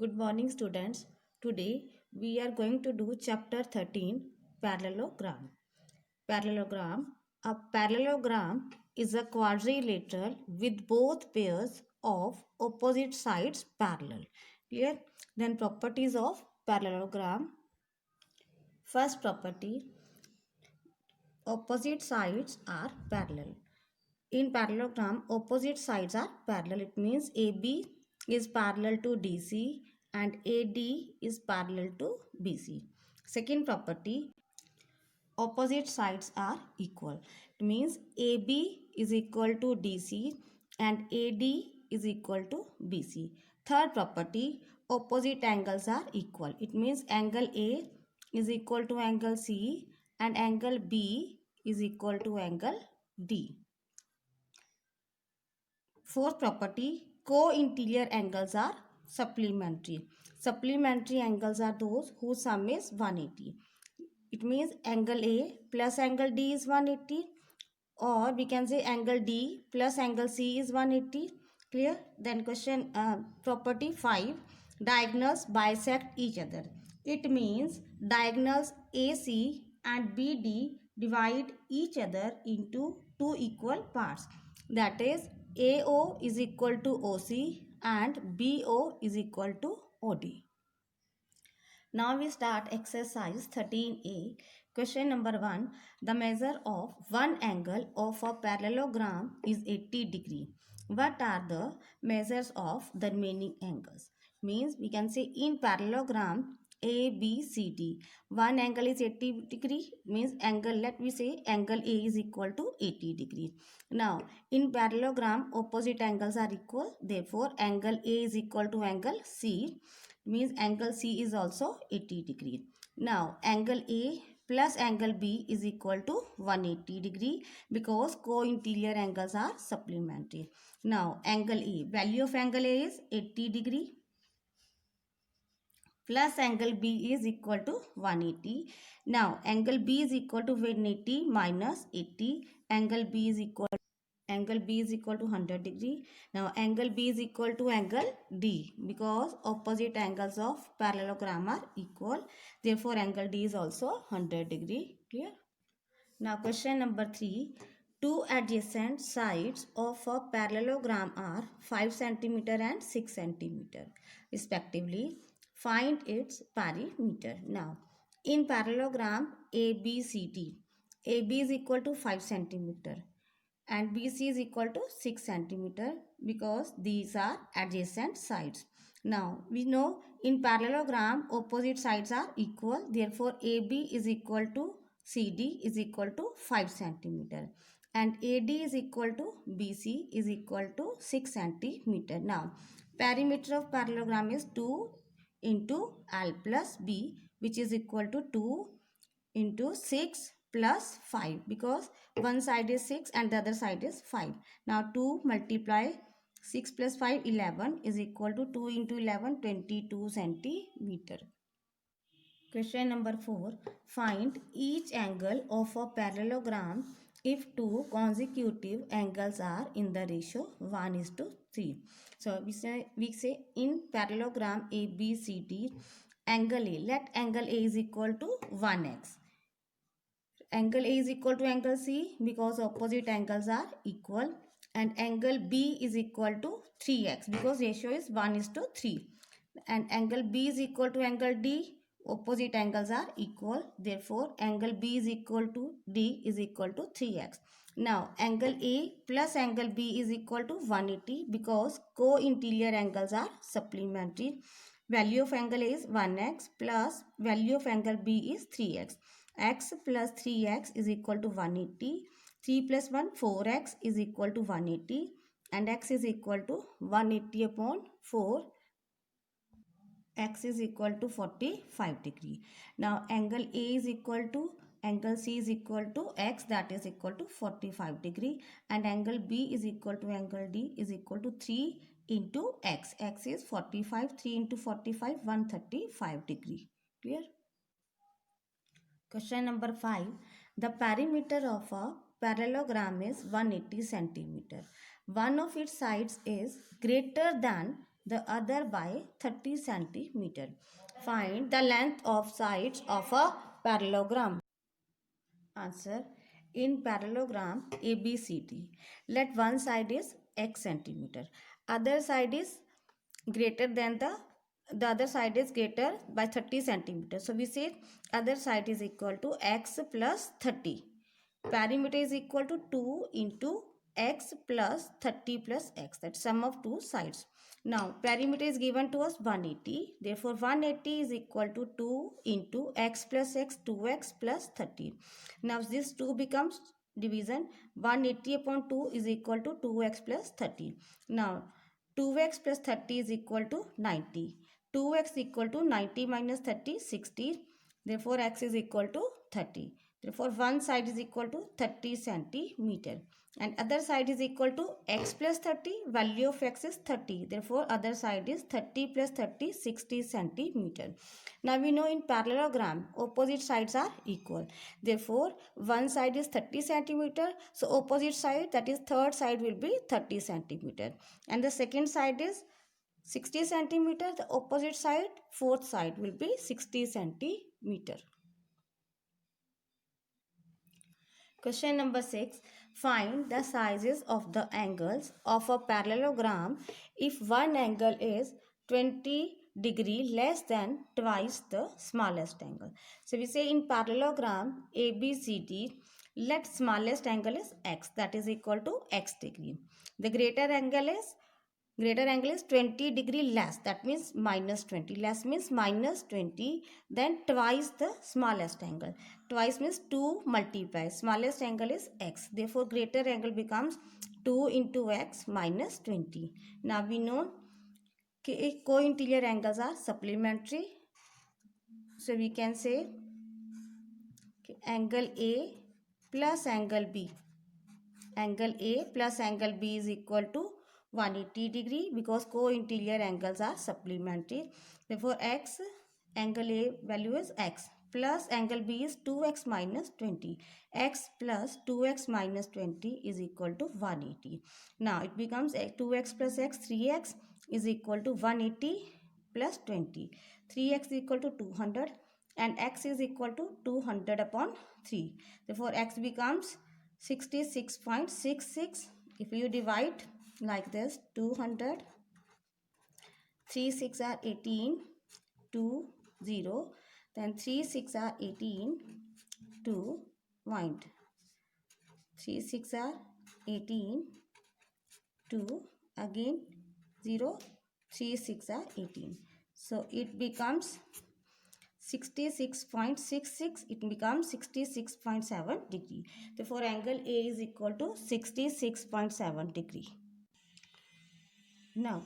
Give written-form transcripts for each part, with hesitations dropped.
Good morning, students. Today we are going to do chapter 13, parallelogram. Parallelogram. A parallelogram is a quadrilateral with both pairs of opposite sides parallel. Clear? Then properties of parallelogram. First property, opposite sides are parallel. In parallelogram, opposite sides are parallel. It means AB is parallel to DC and AD is parallel to BC. Second property, opposite sides are equal. It means AB is equal to DC and AD is equal to BC. Third property, opposite angles are equal. It means angle A is equal to angle C and angle B is equal to angle D. Fourth property, co-interior angles are supplementary. Supplementary angles are those whose sum is 180. It means angle A plus angle D is 180, or we can say angle D plus angle C is 180. Clear? Then question property 5, diagonals bisect each other. It means diagonals AC and BD divide each other into two equal parts. That is AO is equal to OC and BO is equal to OD. Now we start exercise 13A. Question number 1. The measure of one angle of a parallelogram is 80 degree. What are the measures of the remaining angles? Means we can say in parallelogram A, B, C, D. One angle is 80 degree, means angle, let me say angle A is equal to 80 degree. Now in parallelogram opposite angles are equal, therefore angle A is equal to angle C, means angle C is also 80 degree. Now angle A plus angle B is equal to 180 degree because co-interior angles are supplementary. Now angle A, value of angle A is 80 degree plus angle B is equal to 180. Now angle B is equal to 180 minus 80. Angle B is equal to 100 degree. Now angle B is equal to angle D because opposite angles of parallelogram are equal. Therefore angle D is also 100 degree. Clear? Now question number 3. Two adjacent sides of a parallelogram are 5 cm and 6 cm respectively. Find its perimeter. Now in parallelogram ABCD, AB is equal to 5 cm and BC is equal to 6 cm because these are adjacent sides. Now we know in parallelogram opposite sides are equal, therefore AB is equal to CD is equal to 5 cm and AD is equal to BC is equal to 6 cm. Now perimeter of parallelogram is 2 into L plus B, which is equal to 2 into 6 plus 5 because one side is 6 and the other side is 5. Now 2 multiply 6 plus 5 11 is equal to 2 into 11 22 centimeter. Question number 4. Find each angle of a parallelogram if two consecutive angles are in the ratio 1:3. So we say in parallelogram ABCD, angle A, let angle A is equal to 1x. Angle A is equal to angle C because opposite angles are equal, and angle B is equal to 3x because ratio is 1:3, and angle B is equal to angle D, opposite angles are equal, therefore angle B is equal to D is equal to 3x. Now angle A plus angle B is equal to 180 because co-interior angles are supplementary. Value of angle A is 1x plus value of angle B is 3x. X plus 3x is equal to 180. 3 plus 1, 4x is equal to 180 and x is equal to 180 upon 4. X is equal to 45 degree. Now angle A is equal to angle C is equal to x, that is equal to 45 degree, and angle B is equal to angle D is equal to 3 into x. X is 45, 3 into 45, 135 degree. Clear? Question number 5. The perimeter of a parallelogram is 180 centimeter. One of its sides is greater than the other by 30 centimeter. Find the length of sides of a parallelogram. Answer. In parallelogram ABCD, let one side is x centimeter, other side is greater than the other side is greater by 30 centimeters. So we say other side is equal to x plus 30. Perimeter is equal to 2 into x plus 30 plus x. That's sum of two sides. Now perimeter is given to us 180. Therefore 180 is equal to 2 into x plus x, 2x plus 30. Now this 2 becomes division. 180 upon 2 is equal to 2x plus 30. Now 2x plus 30 is equal to 90. 2x equal to 90 minus 30, 60. Therefore x is equal to 30. Therefore one side is equal to 30 centimeter and other side is equal to x plus 30. Value of x is 30. Therefore other side is 30 plus 30, 60 centimeter. Now we know in parallelogram opposite sides are equal. Therefore one side is 30 centimeter. So opposite side, that is third side, will be 30 centimeter and the second side is 60 centimeter. The opposite side, fourth side, will be 60 centimeter. Question number 6. Find the sizes of the angles of a parallelogram if one angle is 20 degree less than twice the smallest angle. So we say in parallelogram ABCD, let smallest angle is x, that is equal to x degree. The greater angle is 20 degree less, that means minus 20. Less means minus 20, then twice the smallest angle. Twice means 2 multiply smallest angle is x. Therefore greater angle becomes 2 into x minus 20. Now we know co-interior angles are supplementary. So we can say angle A plus angle B. Angle A plus angle B is equal to 180 degree because co-interior angles are supplementary. Therefore x, angle A value is x, plus angle B is 2x minus 20. X plus 2x minus 20 is equal to 180. Now it becomes 2x plus x, 3x is equal to 180 plus 20. 3x is equal to 200 and x is equal to 200 upon 3. Therefore x becomes 66.66. If you divide like this, 200, 3 6 are 18, 2 0, then 3 6 are 18, 2 point. 3 6 are 18, 2 again 0, 3 6 are 18. So it becomes 66.66, it becomes 66.7 degree. Therefore angle A is equal to 66.7 degree. Now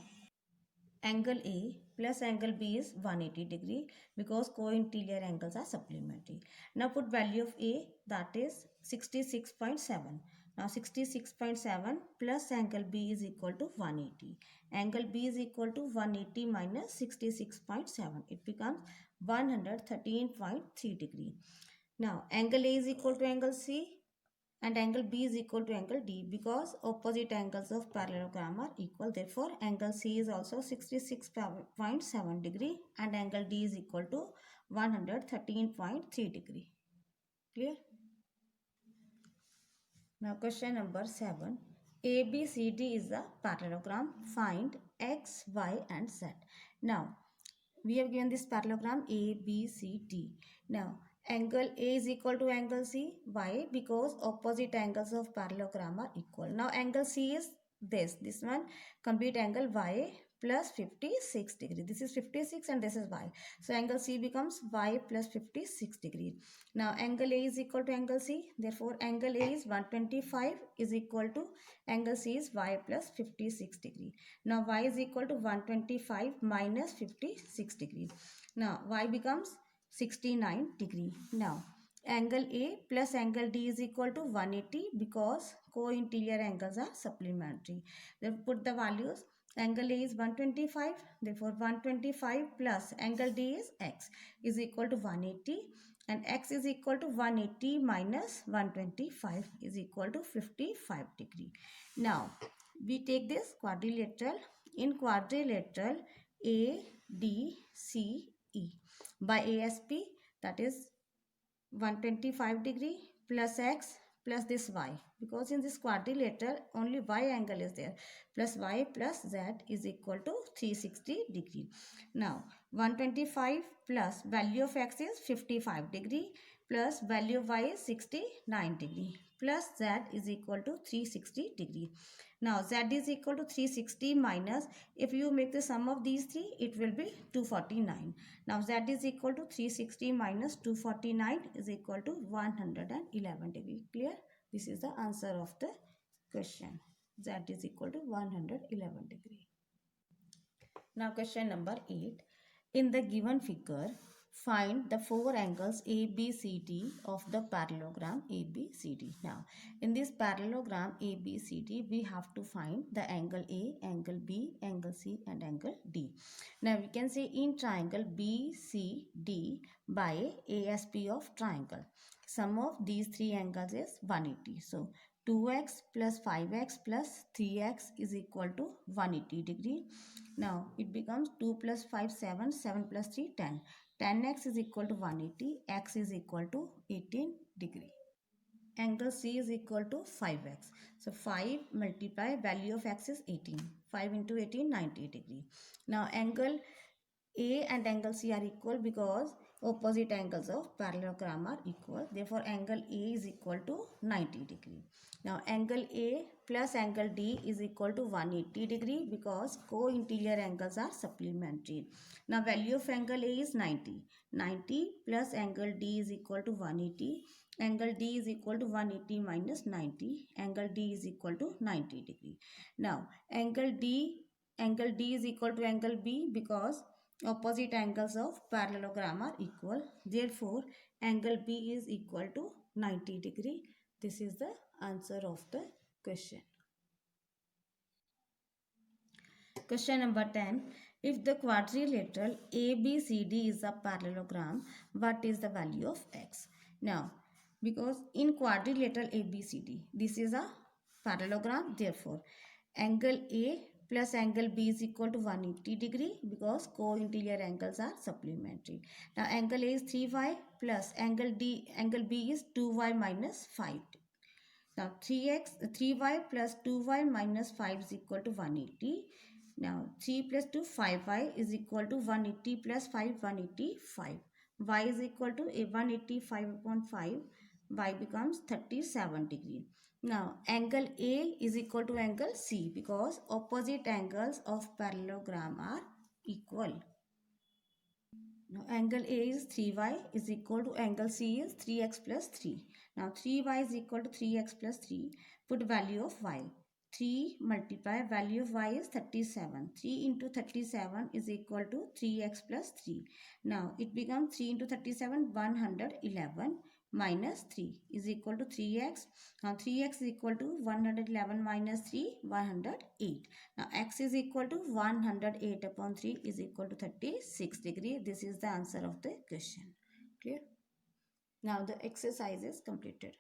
angle A plus angle B is 180 degree because co-interior angles are supplementary. Now put value of A, that is 66.7. Now 66.7 plus angle B is equal to 180. Angle B is equal to 180 minus 66.7. It becomes 113.3 degree. Now angle A is equal to angle C and angle B is equal to angle D because opposite angles of parallelogram are equal. Therefore angle C is also 66.7 degree and angle D is equal to 113.3 degree. Clear? Now question number 7. ABCD is a parallelogram. Find X, Y and Z. Now we have given this parallelogram ABCD. Now angle A is equal to angle C. Why? Because opposite angles of parallelogram are equal. Now angle C is this one. Complete angle Y plus 56 degree. This is 56 and this is Y. So angle C becomes Y plus 56 degree. Now angle A is equal to angle C. Therefore angle A is 125 is equal to angle C is Y plus 56 degree. Now Y is equal to 125 minus 56 degree. Now Y becomes 69 degree. Now angle A plus angle D is equal to 180 because co-interior angles are supplementary. Then put the values. Angle A is 125. Therefore 125 plus angle D is X is equal to 180 and X is equal to 180 minus 125 is equal to 55 degree. Now we take this quadrilateral in quadrilateral ADCE by ASP, that is 125 degree plus x plus this y, because in this quadrilateral only y angle is there, plus y plus z is equal to 360 degree. Now 125 plus value of x is 55 degree plus value of y is 69 degree plus z is equal to 360 degree. Now z is equal to 360 minus, if you make the sum of these three, it will be 249. Now z is equal to 360 minus 249 is equal to 111 degree. Clear? This is the answer of the question. Z is equal to 111 degree. Now question number 8. In the given figure, find the four angles ABCD of the parallelogram ABCD. Now, in this parallelogram ABCD, we have to find the angle A, angle B, angle C and angle D. Now, we can say in triangle BCD by ASP of triangle, sum of these three angles is 180. So, 2x plus 5x plus 3x is equal to 180 degree. Now it becomes 2 plus 5 7, 7 plus 3 10. 10x is equal to 180, x is equal to 18 degree. Angle C is equal to 5x. So 5 multiply value of x is 18. 5 into 18 90 degree. Now angle A and angle C are equal because opposite angles of parallelogram are equal. Therefore angle A is equal to 90 degree. Now angle A plus angle D is equal to 180 degree because co-interior angles are supplementary. Now value of angle A is 90. 90 plus angle D is equal to 180. Angle D is equal to 180 minus 90. Angle D is equal to 90 degree. Now angle D is equal to angle B because opposite angles of parallelogram are equal. Therefore angle B is equal to 90 degree. This is the answer of the question. Question number 10. If the quadrilateral ABCD is a parallelogram, what is the value of x? Now, because in quadrilateral ABCD, this is a parallelogram, therefore, angle A plus angle B is equal to 180 degree because co-interior angles are supplementary. Now, angle A is 3y plus angle B is 2y minus 5. Now 3y plus 2y minus 5 is equal to 180. Now 3 plus 2 5y is equal to 180 plus 5 185. Y is equal to 185 upon 5. Y becomes 37 degree. Now angle A is equal to angle C because opposite angles of parallelogram are equal. Now angle A is 3y is equal to angle C is 3x plus 3. Now 3y is equal to 3x plus 3. Put value of y. 3 multiply value of y is 37. 3 into 37 is equal to 3x plus 3. Now it becomes 3 into 37 111 minus 3 is equal to 3x. Now 3x is equal to 111 minus 3 108. Now x is equal to 108 upon 3 is equal to 36 degree. This is the answer of the question. Clear? Now the exercise is completed.